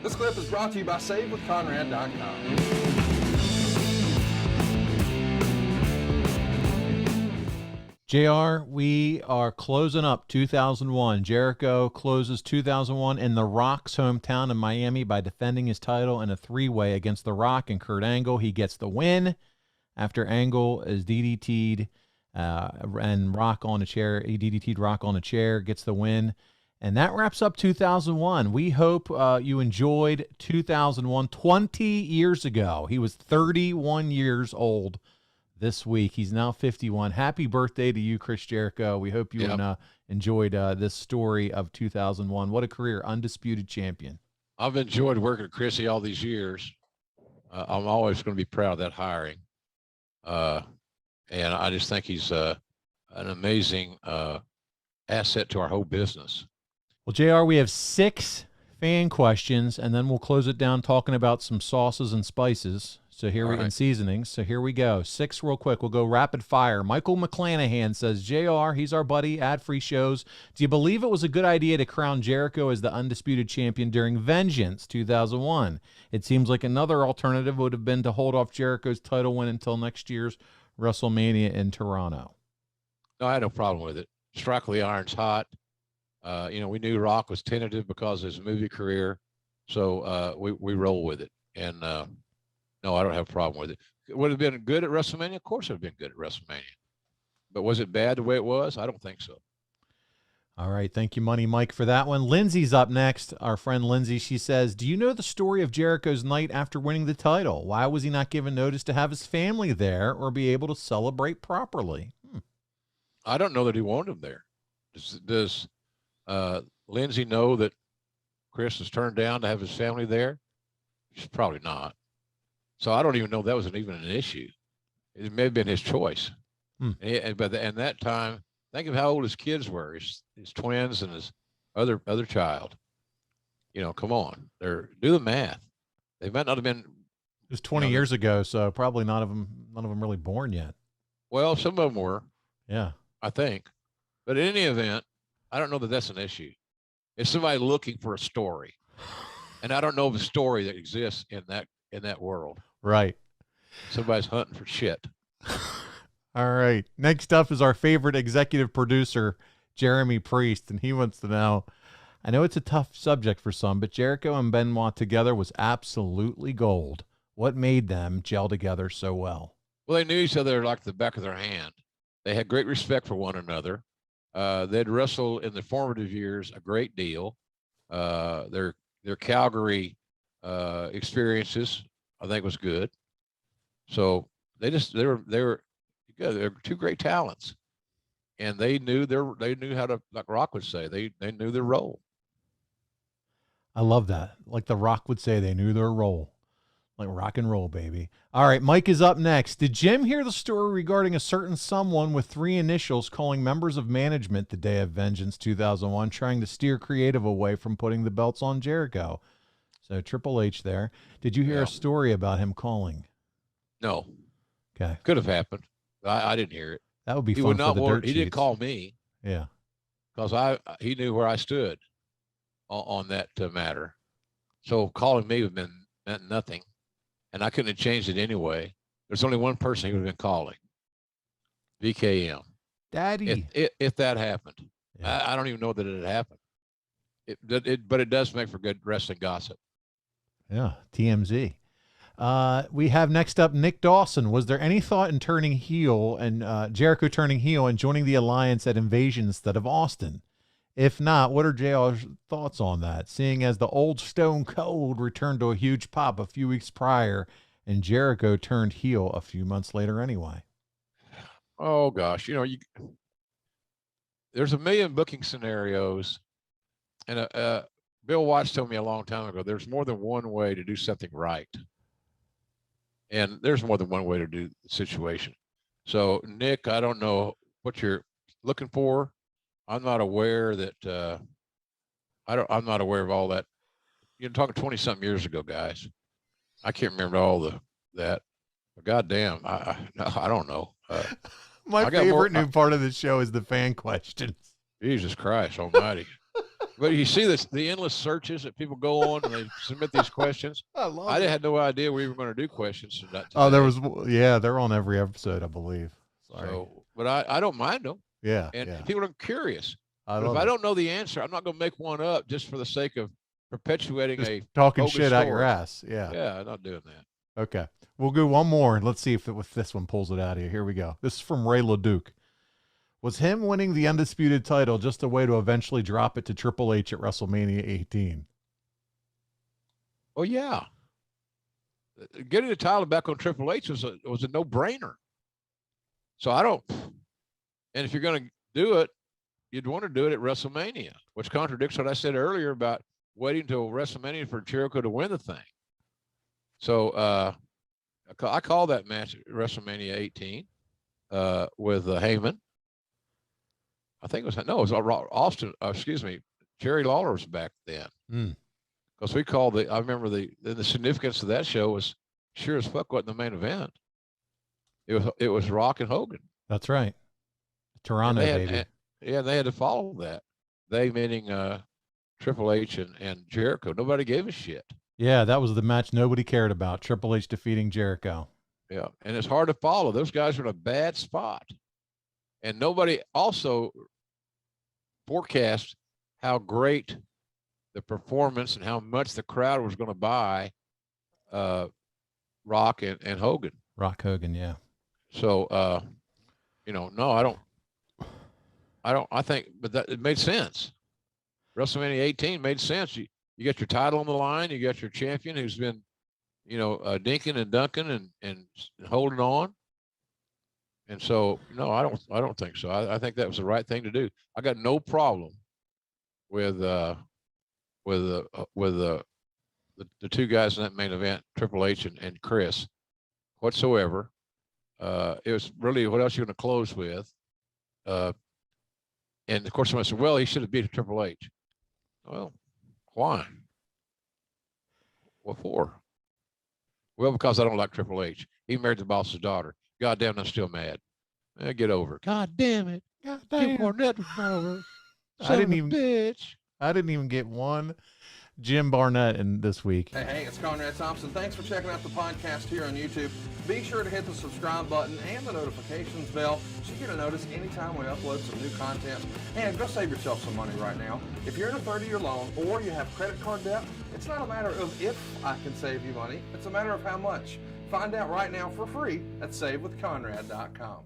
This clip is brought to you by SaveWithConrad.com. JR, we are closing up 2001. Jericho closes 2001 in The Rock's hometown in Miami by defending his title in a three-way against The Rock and Kurt Angle. He gets the win after Angle is DDT'd and Rock on a chair. He DDT'd Rock on a chair, gets the win. And that wraps up 2001. We hope you enjoyed 2001. 20 years ago, he was 31 years old this week. He's now 51. Happy birthday to you, Chris Jericho. We hope you enjoyed this story of 2001. What a career. Undisputed champion. I've enjoyed working with Chrissy all these years. I'm always going to be proud of that hiring. And I just think he's an amazing asset to our whole business. Well, JR, we have 6 fan questions, and then we'll close it down talking about some sauces and spices. So here and seasonings. So here we go. 6 real quick. We'll go rapid fire. Michael McClanahan says, JR, he's our buddy, ad-free shows. Do you believe it was a good idea to crown Jericho as the undisputed champion during Vengeance 2001? It seems like another alternative would have been to hold off Jericho's title win until next year's WrestleMania in Toronto. No, I had no problem with it. Strike the iron's hot. We knew Rock was tentative because of his movie career, so we roll with it. And no, I don't have a problem with it. Would it have been good at WrestleMania? Of course it would have been good at WrestleMania. But was it bad the way it was? I don't think so. All right. Thank you, Money Mike, for that one. Lindsay's up next. Our friend Lindsay, she says, do you know the story of Jericho's night after winning the title? Why was he not given notice to have his family there or be able to celebrate properly? I don't know that he wanted him there. Does Lindsay know that Chris was turned down to have his family there? She's probably not. So I don't even know that was even an issue. It may have been his choice. But at that time, think of how old his kids were, his twins and his other child. Come on. Do the math. They might not have been. It was 20 years ago, so probably none of them really born yet. Well, some of them were. Yeah. I think. But in any event, I don't know that that's an issue. It's somebody looking for a story. And I don't know of a story that exists in that world. Right. Somebody's hunting for shit. All right. Next up is our favorite executive producer, Jeremy Priest, and he wants to know, I know it's a tough subject for some, but Jericho and Benoit together was absolutely gold. What made them gel together so well? Well, they knew each other like the back of their hand. They had great respect for one another. They'd wrestled in the formative years a great deal. Their Calgary experiences, I think, was good. So they were good. They were two great talents, and they knew how to, like Rock would say, they knew their role. I love that. Like The Rock would say, they knew their role. Like rock and roll, baby. All right, Mike is up next. Did Jim hear the story regarding a certain someone with 3 initials calling members of management the day of Vengeance 2001, trying to steer creative away from putting the belts on Jericho? So Triple H there. Did you hear a story about him calling? No. Okay. Could have happened. I didn't hear it. That would be fun for the dirt sheets. He didn't call me. Yeah. Because he knew where I stood on that matter. So calling me meant nothing. And I couldn't have changed it anyway. There's only one person he would have been calling. VKM. Daddy. If that happened. Yeah. I don't even know that it had happened. But it does make for good wrestling gossip. Yeah, TMZ. We have next up Nick Dawson. Was there any thought in turning heel and Jericho turning heel and joining the alliance at Invasion instead of Austin? If not, what are JR's thoughts on that? Seeing as the old Stone Cold returned to a huge pop a few weeks prior and Jericho turned heel a few months later anyway. Oh, gosh. There's a million booking scenarios. And Bill Watts told me a long time ago, there's more than one way to do something right. And there's more than one way to do the situation. So, Nick, I don't know what you're looking for. I'm not aware that I'm not aware of all that. You're talking 20-something years ago, guys. I can't remember all that. But goddamn, I don't know. My favorite new part of the show is the fan questions. Jesus Christ Almighty! But you see the endless searches that people go on and they submit these questions. I love I it. had no idea we were going to do questions today. Oh, they're on every episode, I believe. Sorry. So, but I don't mind them. Yeah. And yeah. people are curious. I But if love I it. don't know the answer, I'm not going to make one up just for the sake of perpetuating Just a talking bogus shit out your story. ass. Yeah. Yeah, I'm not doing that. Okay. We'll do one more and let's see if this one pulls it out of here. Here we go. This is from Ray LeDuc. Was him winning the undisputed title just a way to eventually drop it to Triple H at WrestleMania 18? Oh yeah, getting the title back on Triple H was a no-brainer. So I don't. And if you're going to do it, you'd want to do it at WrestleMania, which contradicts what I said earlier about waiting until WrestleMania for Jericho to win the thing. So I call that match at WrestleMania 18 with Heyman. I think it was Austin. Jerry Lawler was back then. Because we called I remember the significance of that show was sure as fuck wasn't the main event. It was Rock and Hogan. That's right. Toronto, baby. They had to follow that. They meaning Triple H and Jericho. Nobody gave a shit. Yeah, that was the match nobody cared about. Triple H defeating Jericho. Yeah, and it's hard to follow. Those guys are in a bad spot. And nobody also forecast how great the performance and how much the crowd was going to buy Rock and Hogan. Rock Hogan, yeah. So, no, I think, but it made sense. WrestleMania 18 made sense. You got your title on the line. You got your champion who's been, dinking and dunking and holding on. And so, no, I don't think so. I think that was the right thing to do. I got no problem with the two guys in that main event, Triple H and Chris, whatsoever. It was really, what else are you going to close with? And of course, someone said, well, he should have beat Triple H. Well, why? What for? Well, because I don't like Triple H. He married the boss's daughter. God damn, I'm still mad. Get over it. God damn it. God Jim damn. Barnett was over. I didn't even bitch. I didn't even get one Jim Barnett in this week. Hey, it's Conrad Thompson. Thanks for checking out the podcast here on YouTube. Be sure to hit the subscribe button and the notifications bell so you get a notice anytime we upload some new content. And go save yourself some money right now. If you're in a 30-year loan or you have credit card debt, it's not a matter of if I can save you money. It's a matter of how much. Find out right now for free at SaveWithConrad.com.